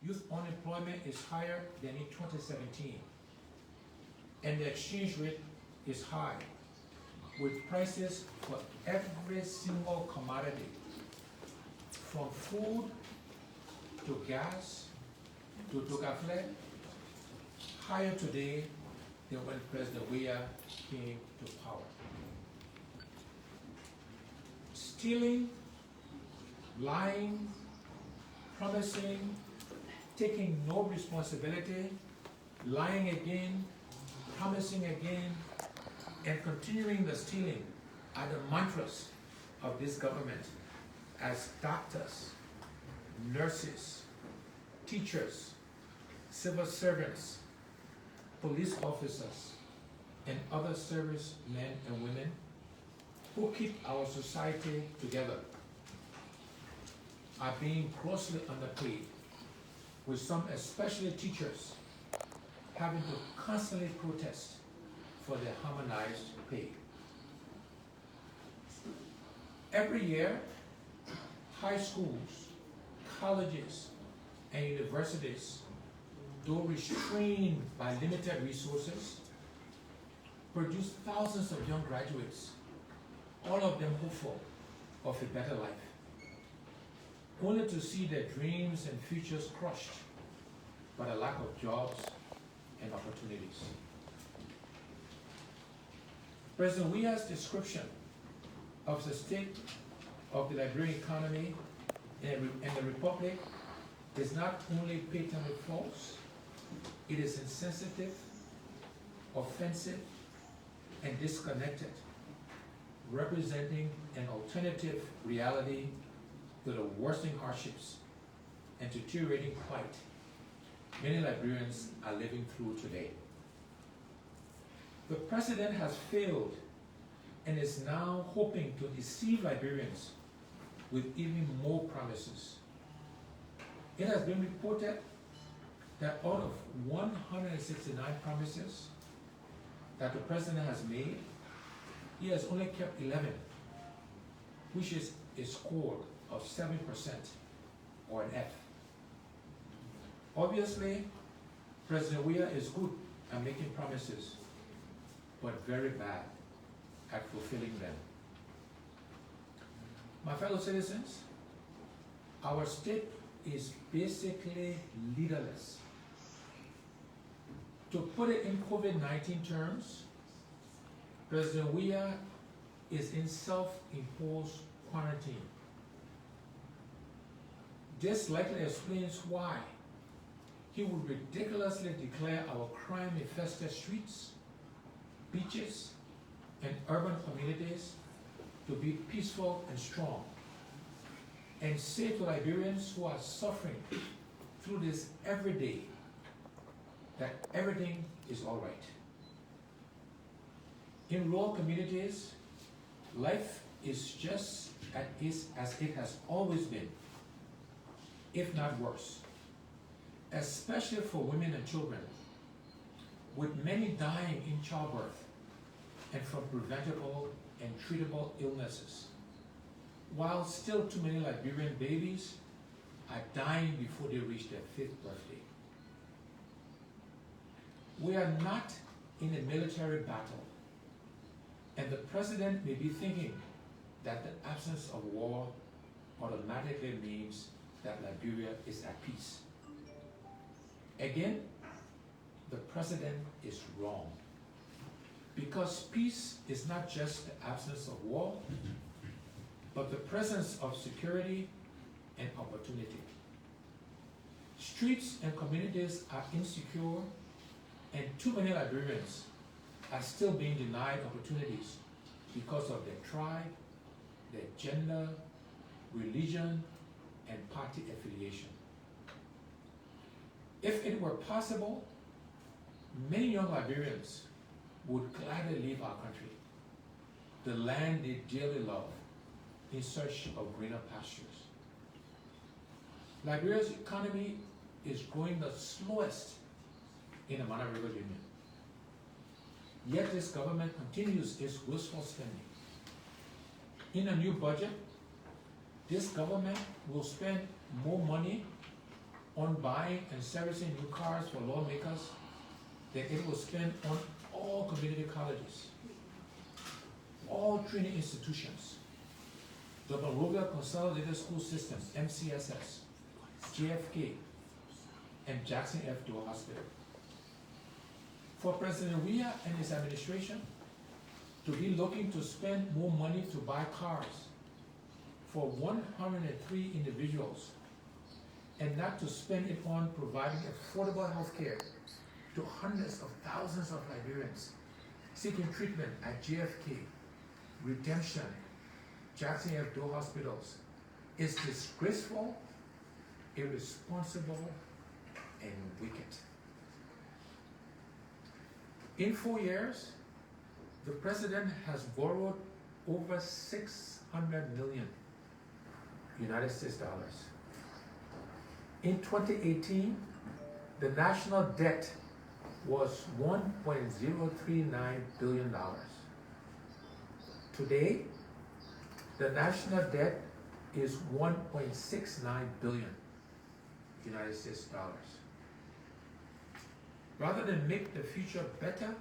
youth unemployment is higher than in 2017, and the exchange rate is high, with prices for every single commodity, from food to gas to tocafle, higher today than when President Weah came to power. Stealing, lying, promising, taking no responsibility, lying again, promising again, and continuing the stealing are the mantras of this government as doctors, nurses, teachers, civil servants, police officers, and other servicemen and women who keep our society together are being grossly underpaid, with some, especially teachers, having to constantly protest for their harmonized pay. Every year, high schools, colleges, and universities, though restrained by limited resources, produce thousands of young graduates, all of them hopeful of a better life, only to see their dreams and futures crushed by the lack of jobs and opportunities. President Weah's description of the state of the Liberian economy and the Republic is not only patently false, it is insensitive, offensive, and disconnected, representing an alternative reality to the worsening hardships and deteriorating plight many Liberians are living through today. The president has failed and is now hoping to deceive Liberians with even more promises. It has been reported that out of 169 promises that the president has made, he has only kept 11, which is a score of 7% or an F. Obviously, President Weah is good at making promises, but very bad at fulfilling them. My fellow citizens, our state is basically leaderless. To put it in COVID-19 terms, President Weah is in self-imposed quarantine. This likely explains why he would ridiculously declare our crime-infested streets, beaches, and urban communities to be peaceful and strong, and say to Liberians who are suffering through this every day that everything is all right. In rural communities, life is just as it has always been, if not worse, especially for women and children, with many dying in childbirth and from preventable and treatable illnesses, while still too many Liberian babies are dying before they reach their 5th birthday. We are not in a military battle, and the president may be thinking that the absence of war automatically means that Liberia is at peace. Again, the president is wrong, because peace is not just the absence of war, but the presence of security and opportunity. Streets and communities are insecure, and too many Liberians are still being denied opportunities because of their tribe, their gender, religion, and party affiliation. If it were possible, many young Liberians would gladly leave our country, the land they dearly love, in search of greener pastures. Liberia's economy is growing the slowest in the Mana River Union. Yet this government continues its wasteful spending. In a new budget, this government will spend more money on buying and servicing new cars for lawmakers than it will spend on all community colleges, all training institutions, the Monrovia Consolidated School Systems, MCSS, JFK, and Jackson F. Doe Hospital. For President Weah and his administration to be looking to spend more money to buy cars for 103 individuals and not to spend it on providing affordable health care to hundreds of thousands of Liberians seeking treatment at JFK, Redemption, Jackson F. Doe hospitals is disgraceful, irresponsible, and wicked. In 4 years, the president has borrowed over 600 million United States dollars. In 2018, the national debt was $1.039 billion. Today, the national debt is $1.69 billion United States dollars. Rather than make the future better,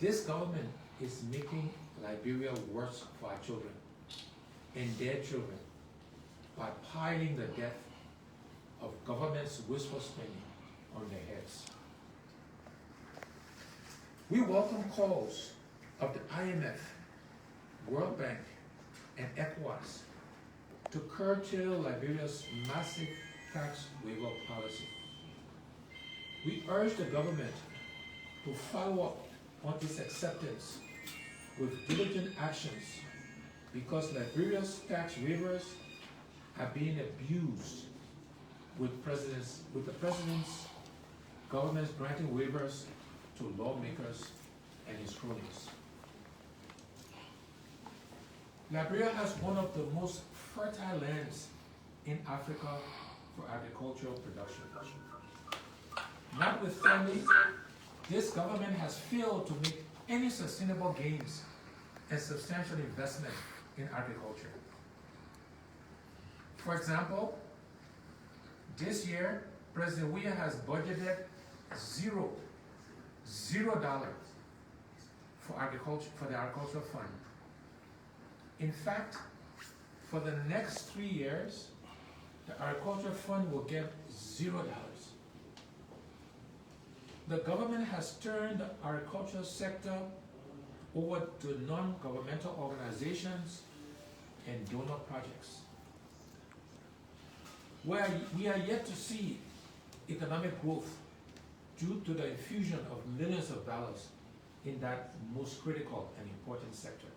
this government is making Liberia worse for our children and their children by piling the debt of government's wasteful spending on their heads. We welcome calls of the IMF, World Bank, and ECOWAS to curtail Liberia's massive tax waiver policy. We urge the government to follow up on its acceptance with diligent actions because Liberia's tax waivers are being abused with the president's government's granting waivers to lawmakers and his cronies. Liberia has one of the most fertile lands in Africa for agricultural production. Notwithstanding, this government has failed to make any sustainable gains and substantial investment in agriculture. For example, this year, President Weah has budgeted $0 for agriculture, for the agricultural fund. In fact, for the next 3 years, the agriculture fund will get $0. The government has turned the agricultural sector over to non-governmental organizations and donor projects, where we are yet to see economic growth due to the infusion of millions of dollars in that most critical and important sector.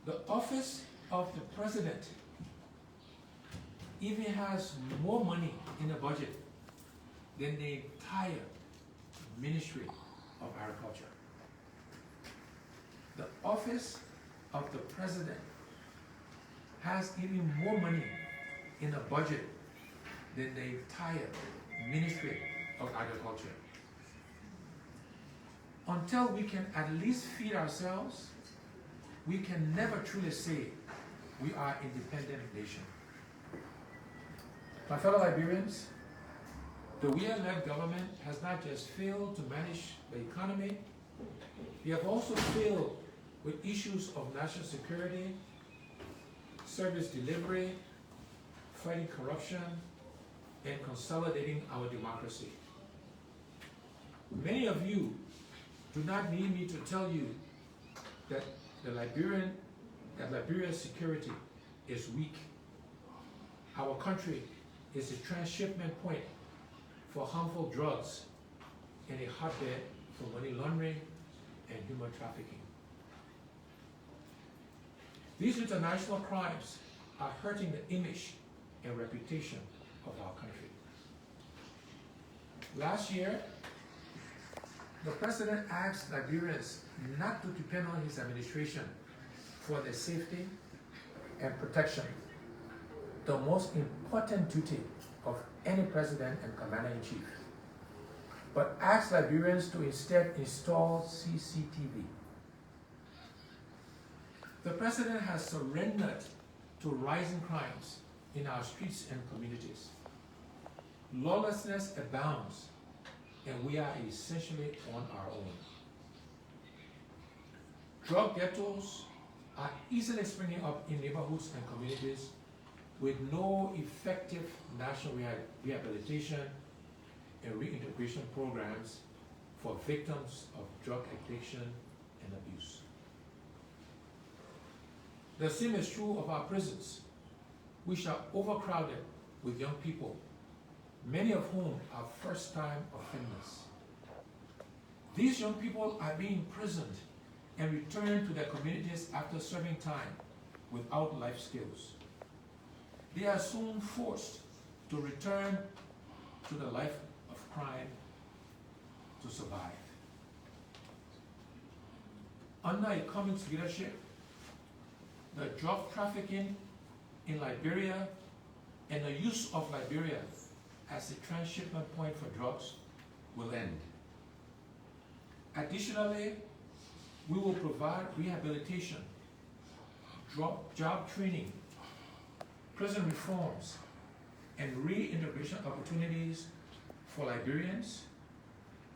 The office of the president even has more money in the budget than the entire Ministry of Agriculture. The office of the president has even more money in the budget than the entire Ministry of Agriculture. Until we can at least feed ourselves, we can never truly say we are an independent nation. My fellow Liberians, the Weah-led government has not just failed to manage the economy, they have also failed with issues of national security, service delivery, fighting corruption, and consolidating our democracy. Many of you do not need me to tell you that Liberia's security is weak. Our country is a transshipment point for harmful drugs and a hotbed for money laundering and human trafficking. These international crimes are hurting the image and reputation of our country. Last year, the president asked Liberians not to depend on his administration for their safety and protection, the most important duty of any president and commander-in-chief, but asked Liberians to instead install CCTV. The president has surrendered to rising crimes in our streets and communities. Lawlessness abounds, and we are essentially on our own. Drug ghettos are easily springing up in neighborhoods and communities with no effective national rehabilitation and reintegration programs for victims of drug addiction and abuse. The same is true of our prisons, which are overcrowded with young people, many of whom are first-time offenders. These young people are being imprisoned and returned to their communities after serving time without life skills. They are soon forced to return to the life of crime to survive. Under a Cummings leadership, the drug trafficking in Liberia and the use of Liberia as a transshipment point for drugs will end. Additionally, we will provide rehabilitation, job training, prison reforms, and reintegration opportunities for Liberians,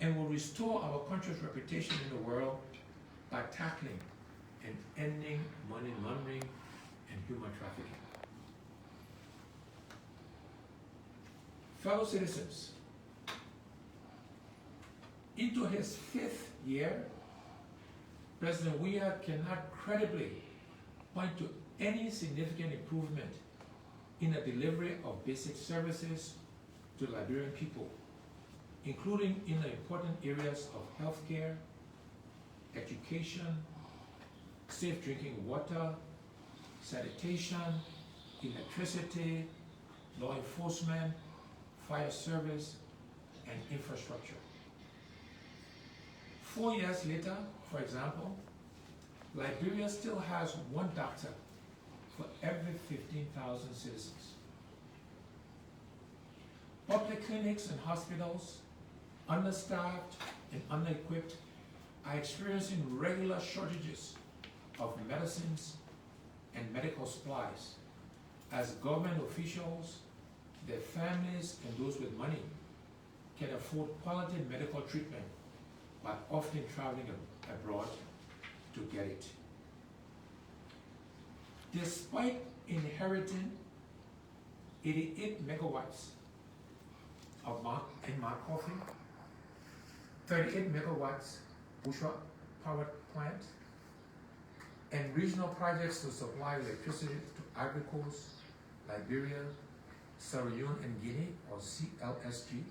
and will restore our country's reputation in the world by tackling and ending money laundering and human trafficking. Fellow citizens, into his 5th year, President Weah cannot credibly point to any significant improvement in the delivery of basic services to Liberian people, including in the important areas of healthcare, education, safe drinking water, sanitation, electricity, law enforcement, fire service, and infrastructure. 4 years later, for example, Liberia still has 1 doctor for every 15,000 citizens. Public clinics and hospitals, understaffed and under-equipped, are experiencing regular shortages of medicines and medical supplies as government officials, their families, and those with money can afford quality medical treatment by often traveling abroad to get it. Despite inheriting 88 megawatts of Coffee, 38 megawatts Bushra power plant, and regional projects to supply electricity to Ivory Coast, Liberia, Sierra Leone, and Guinea, or CLSG,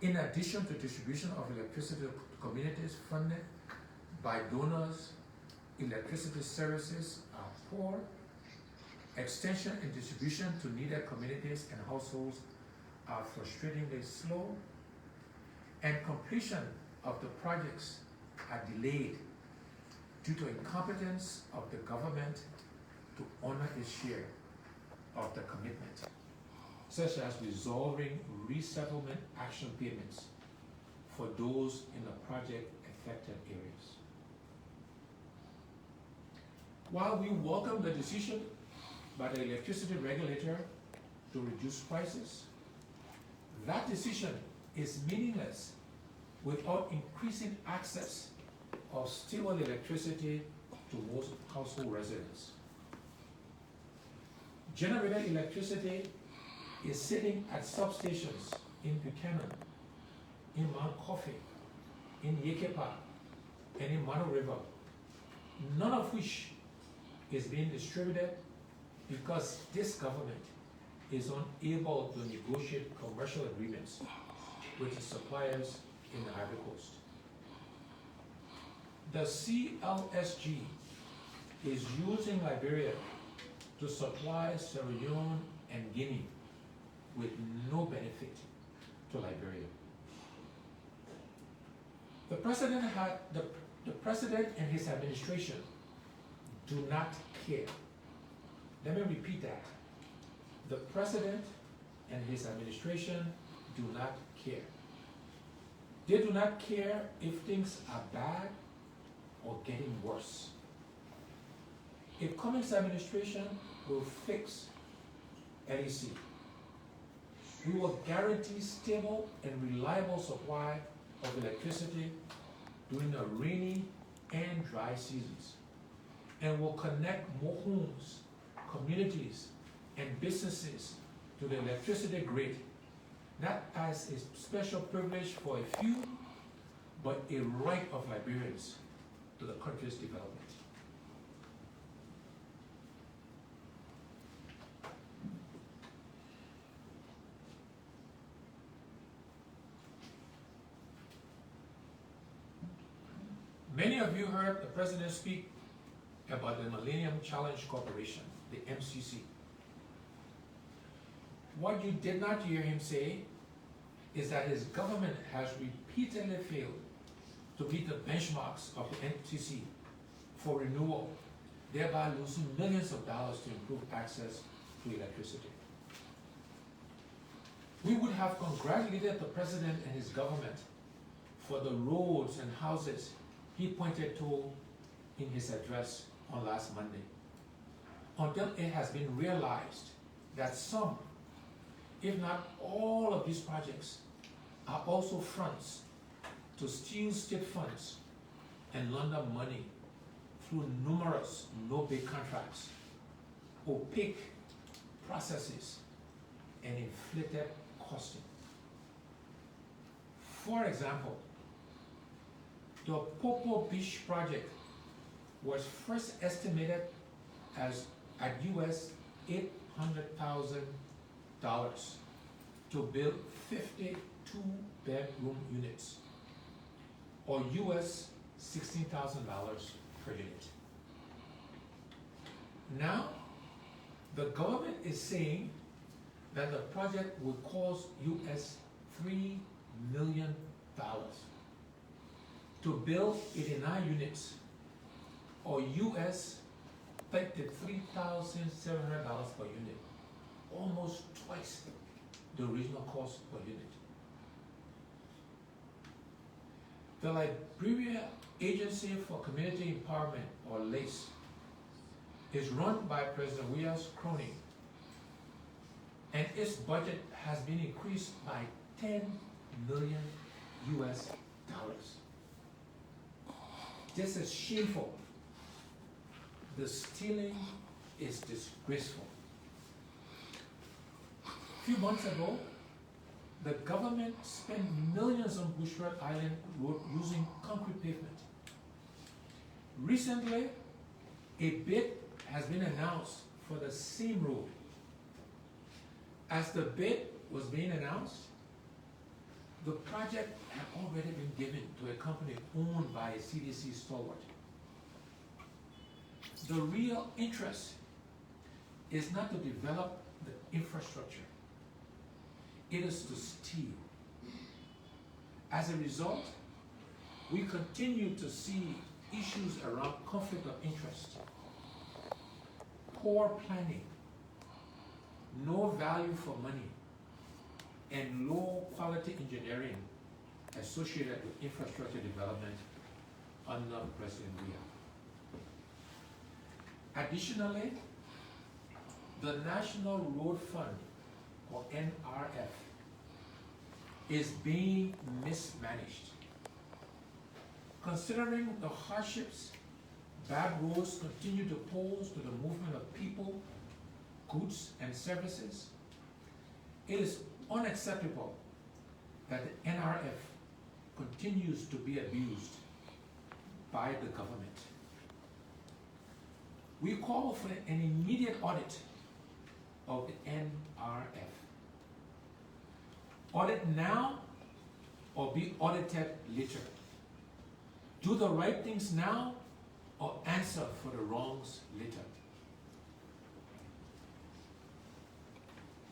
in addition to distribution of electricity to communities funded by donors. Electricity services are poor, extension and distribution to needed communities and households are frustratingly slow, and completion of the projects are delayed due to incompetence of the government to honor its share of the commitment, such as resolving resettlement action payments for those in the project affected areas. While we welcome the decision by the electricity regulator to reduce prices, that decision is meaningless without increasing access of stable electricity to most household residents. Generated electricity is sitting at substations in Buchanan, in Mount Coffee, in Yekepa, and in Mano River, none of which is being distributed because this government is unable to negotiate commercial agreements with the suppliers in the Ivory Coast. The CLSG is using Liberia to supply Sierra Leone and Guinea with no benefit to Liberia. The president and his administration do not care. Let me repeat that. The president and his administration do not care. They do not care if things are bad or getting worse. A Cummings administration will fix LEC. We will guarantee stable and reliable supply of electricity during the rainy and dry seasons, and will connect more homes, communities, and businesses to the electricity grid, not as a special privilege for a few, but a right of Liberians to the country's development. Many of you heard the President speak about the Millennium Challenge Corporation, the MCC. What you did not hear him say is that his government has repeatedly failed to meet the benchmarks of the MCC for renewal, thereby losing millions of dollars to improve access to electricity. We would have congratulated the President and his government for the roads and houses he pointed to in his address on last Monday, until it has been realized that some, if not all of these projects, are also fronts to steal state funds and launder money through numerous no-bid contracts, opaque processes, and inflated costing. For example, the Popo Beach project was first estimated at US $800,000 to build 52 bedroom units, or US $16,000 per unit. Now, the government is saying that the project will cost US $3 million to build 89 units, or US $33,700 per unit, almost twice the original cost per unit. The Liberia Agency for Community Empowerment, or LACE, is run by President Weah's crony, and its budget has been increased by $10 million US. This is shameful. The stealing is disgraceful. A few months ago, the government spent millions on Bushrat Island Road using concrete pavement. Recently, a bid has been announced for the same road. As the bid was being announced, the project had already been given to a company owned by a CDC stalwart. The real interest is not to develop the infrastructure. It is to steal. As a result, we continue to see issues around conflict of interest, poor planning, no value for money, and low quality engineering associated with infrastructure development under President Weah. Additionally, the National Road Fund, or NRF, is being mismanaged. Considering the hardships bad roads continue to pose to the movement of people, goods, and services, it is unacceptable that the NRF continues to be abused by the government. We call for an immediate audit of the NRF. Audit now or be audited later. Do the right things now or answer for the wrongs later.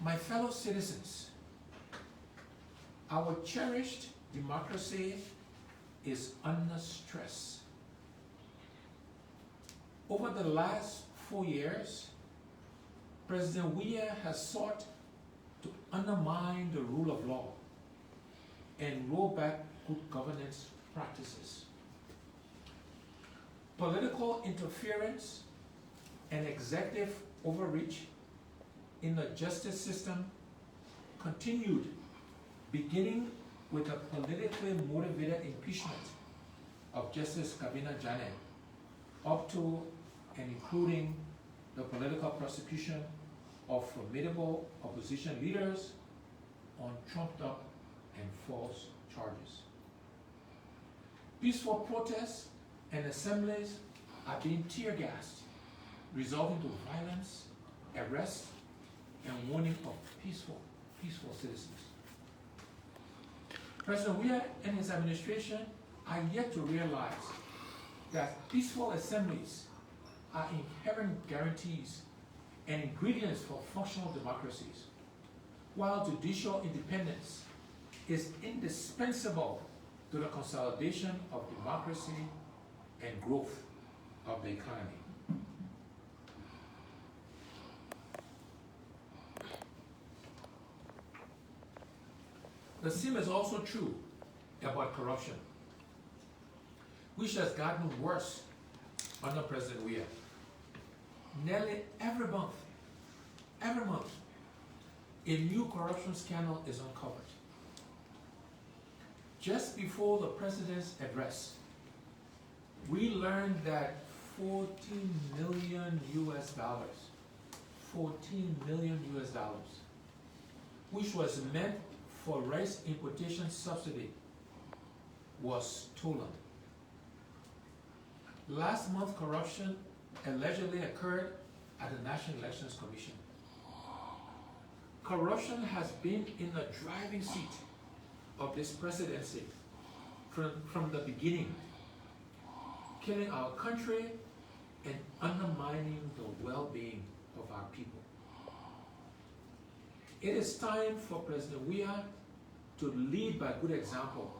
My fellow citizens, our cherished democracy is under stress. Over the last 4 years, President Weah has sought to undermine the rule of law and roll back good governance practices. Political interference and executive overreach in the justice system continued, beginning with a politically motivated impeachment of Justice Kabina Janet, up to and including the political prosecution of formidable opposition leaders on trumped up and false charges. Peaceful protests and assemblies are being tear-gassed, resulting to violence, arrest, and warning of peaceful citizens. President Weah and his administration are yet to realize that peaceful assemblies are inherent guarantees and ingredients for functional democracies, while judicial independence is indispensable to the consolidation of democracy and growth of the economy. The same is also true about corruption, which has gotten worse under President Weah. Nearly every month, a new corruption scandal is uncovered. Just before the president's address, we learned that $14 million, which was meant for rice importation subsidy, was stolen. Last month, corruption allegedly occurred at the National Elections Commission. Corruption has been in the driving seat of this presidency from the beginning, killing our country and undermining the well-being of our people. It is time for President Weah to lead by good example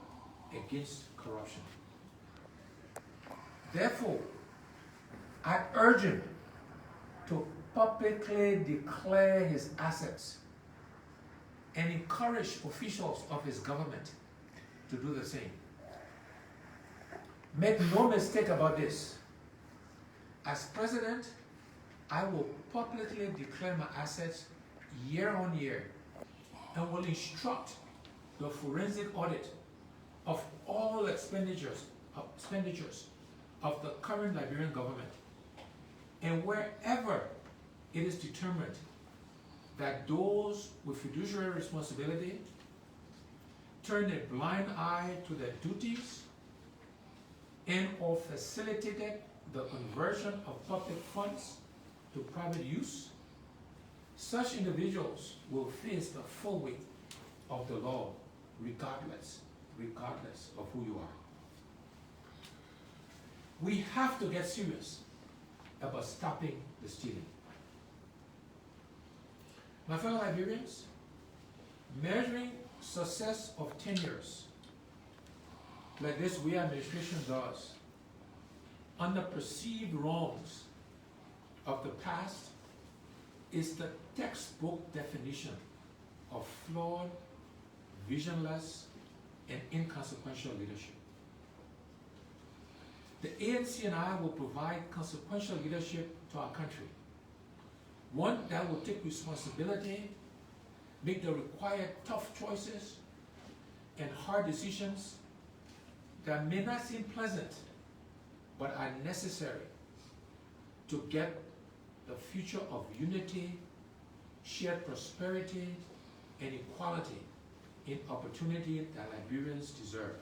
against corruption. Therefore, I urge him to publicly declare his assets and encourage officials of his government to do the same. Make no mistake about this. As president, I will publicly declare my assets year on year and will instruct the forensic audit of all expenditures of the current Liberian government. And wherever it is determined that those with fiduciary responsibility turned a blind eye to their duties and or facilitated the conversion of public funds to private use, such individuals will face the full weight of the law regardless of who you are. We have to get serious about stopping the stealing. My fellow Liberians, measuring success of tenures like this Weah administration does under perceived wrongs of the past is the textbook definition of flawed, visionless, and inconsequential leadership. The ANC and I will provide consequential leadership to our country, one that will take responsibility, make the required tough choices and hard decisions that may not seem pleasant, but are necessary to get the future of unity, shared prosperity, and equality in opportunity that Liberians deserve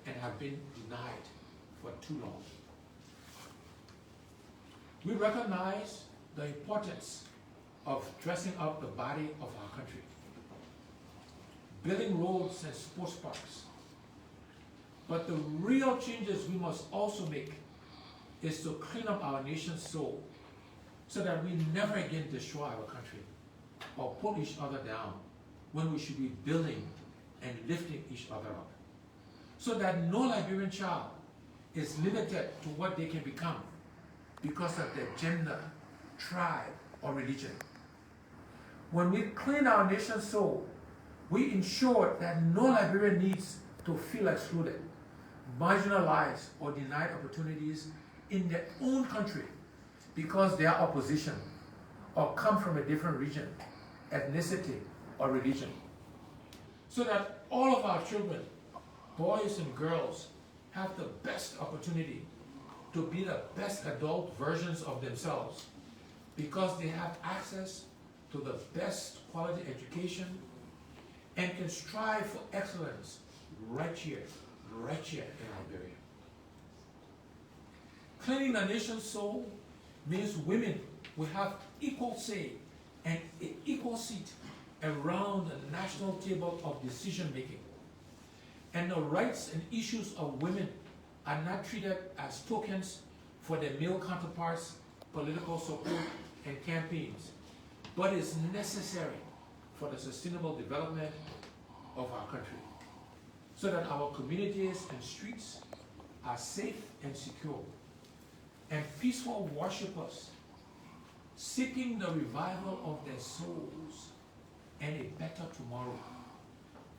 and have been denied for too long. We recognize the importance of dressing up the body of our country, building roads and sports parks. But the real changes we must also make is to clean up our nation's soul so that we never again destroy our country or put each other down when we should be building and lifting each other up. So that no Liberian child is limited to what they can become because of their gender, tribe, or religion. When we clean our nation's soul, we ensure that no Liberian needs to feel excluded, marginalized, or denied opportunities in their own country because they are opposition or come from a different region, ethnicity, or religion. So that all of our children, boys and girls, have the best opportunity to be the best adult versions of themselves because they have access to the best quality education and can strive for excellence right here in Liberia. Cleaning the nation's soul means women will have equal say and an equal seat around the national table of decision making. And the rights and issues of women are not treated as tokens for their male counterparts' political support and campaigns, but is necessary for the sustainable development of our country, so that our communities and streets are safe and secure, and peaceful worshipers seeking the revival of their souls and a better tomorrow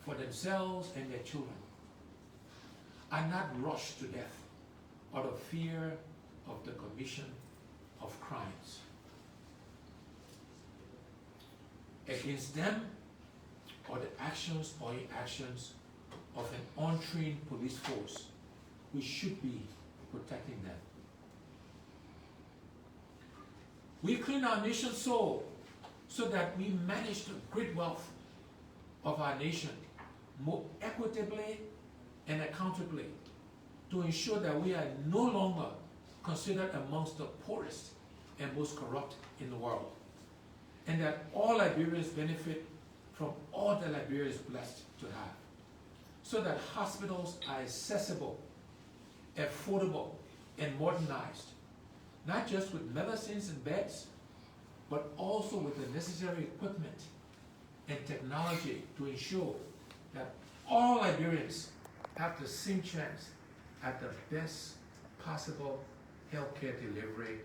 for themselves and their children are not rushed to death out of fear of the commission of crimes. Against them or the actions or inactions of an untrained police force, we should be protecting them. We clean our nation's soul so that we manage the great wealth of our nation more equitably and accountably, to ensure that we are no longer considered amongst the poorest and most corrupt in the world, and that all Liberians benefit from all that Liberia is blessed to have, so that hospitals are accessible, affordable, and modernized, not just with medicines and beds, but also with the necessary equipment and technology to ensure that all Liberians have the same chance at the best possible healthcare delivery,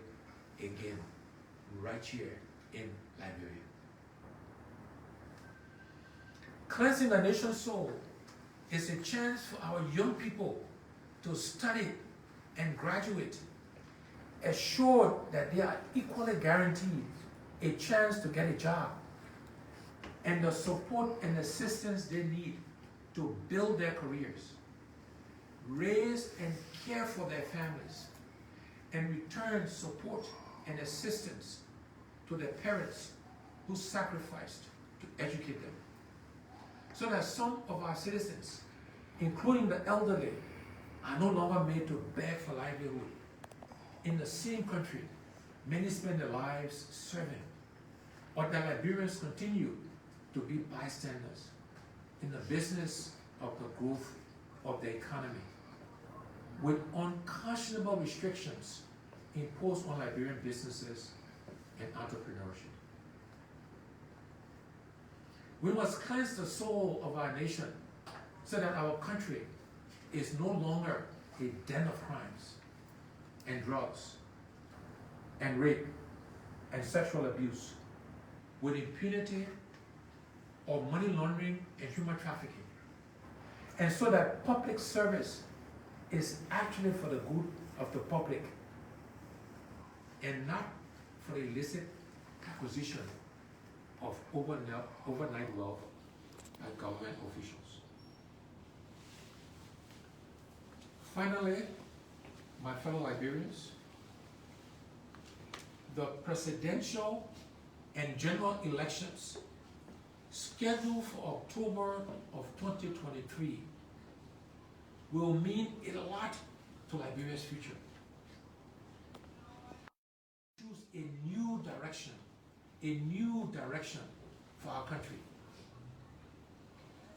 again, right here in Liberia. Cleansing the nation's soul is a chance for our young people to study and graduate, assured that they are equally guaranteed a chance to get a job and the support and assistance they need to build their careers, raise and care for their families, and return support and assistance to their parents who sacrificed to educate them. So that some of our citizens, including the elderly, are no longer made to beg for livelihood. In the same country, many spend their lives serving, or that Liberians continue to be bystanders in the business of the growth of the economy, with unconscionable restrictions imposed on Liberian businesses and entrepreneurship. We must cleanse the soul of our nation so that our country is no longer a den of crimes and drugs and rape and sexual abuse with impunity or money laundering and human trafficking. And so that public service is actually for the good of the public and not for the illicit acquisition of overnight wealth by government officials. Finally, my fellow Liberians, the presidential and general elections scheduled for October of 2023 will mean a lot to Liberia's future. Choose a new direction for our country.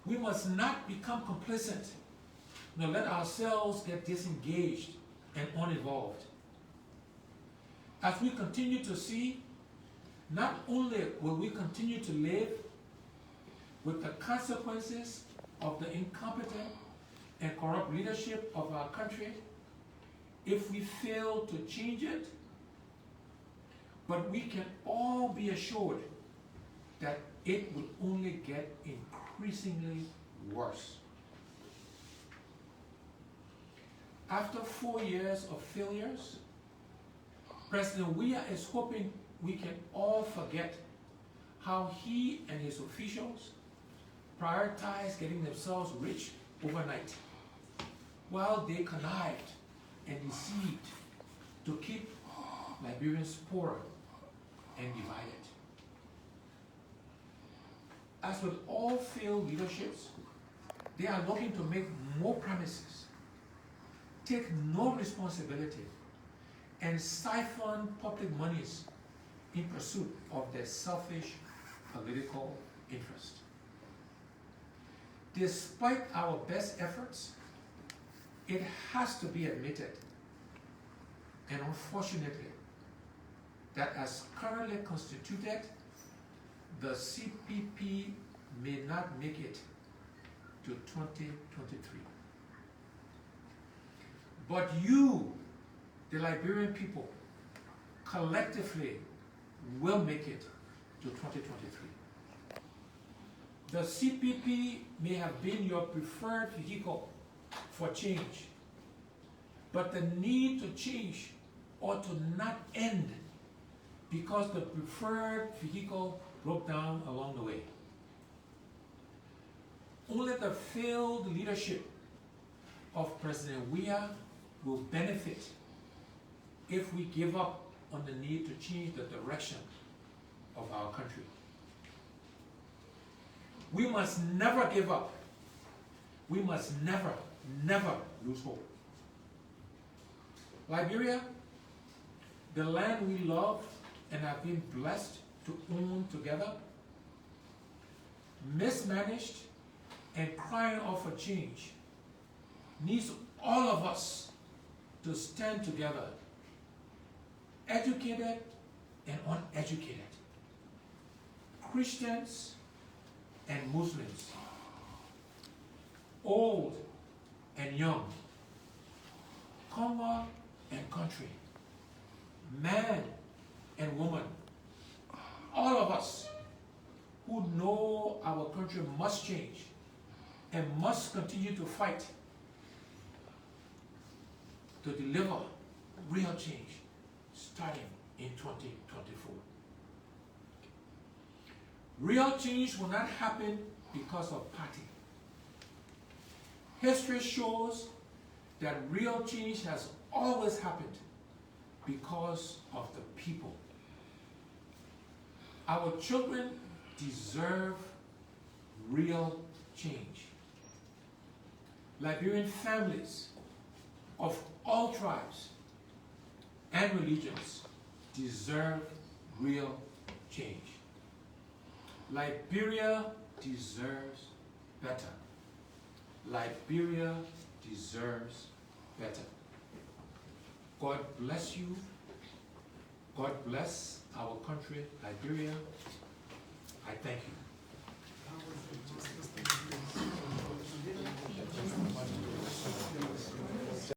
We must not become complacent, nor let ourselves get disengaged and uninvolved. As we continue to see, not only will we continue to live with the consequences of the incompetent and corrupt leadership of our country if we fail to change it, but we can all be assured that it will only get increasingly worse. After 4 years of failures, President Weah is hoping we can all forget how he and his officials prioritized getting themselves rich overnight, while they connived and deceived to keep Liberians poorer and divided. As with all failed leaderships, they are looking to make more promises, take no responsibility, and siphon public monies in pursuit of their selfish political interest. Despite our best efforts, it has to be admitted, and unfortunately, that as currently constituted, the CPP may not make it to 2023. But you, the Liberian people, collectively will make it to 2023. The CPP may have been your preferred vehicle for change, but the need to change ought to not end because the preferred vehicle broke down along the way. Only the failed leadership of President Weah will benefit if we give up on the need to change the direction of our country. We must never give up. We must never, never lose hope. Liberia, the land we love and have been blessed to own together, mismanaged and crying out for change, needs all of us to stand together, educated and uneducated, Christians and Muslims, old and young, comma and country, man and woman, all of us who know our country must change and must continue to fight to deliver real change starting in 2024. Real change will not happen because of party. History shows that real change has always happened because of the people. Our children deserve real change. Liberian families of all tribes and religions deserve real change. Liberia deserves better. Liberia deserves better. God bless you. God bless our country, Liberia. I thank you.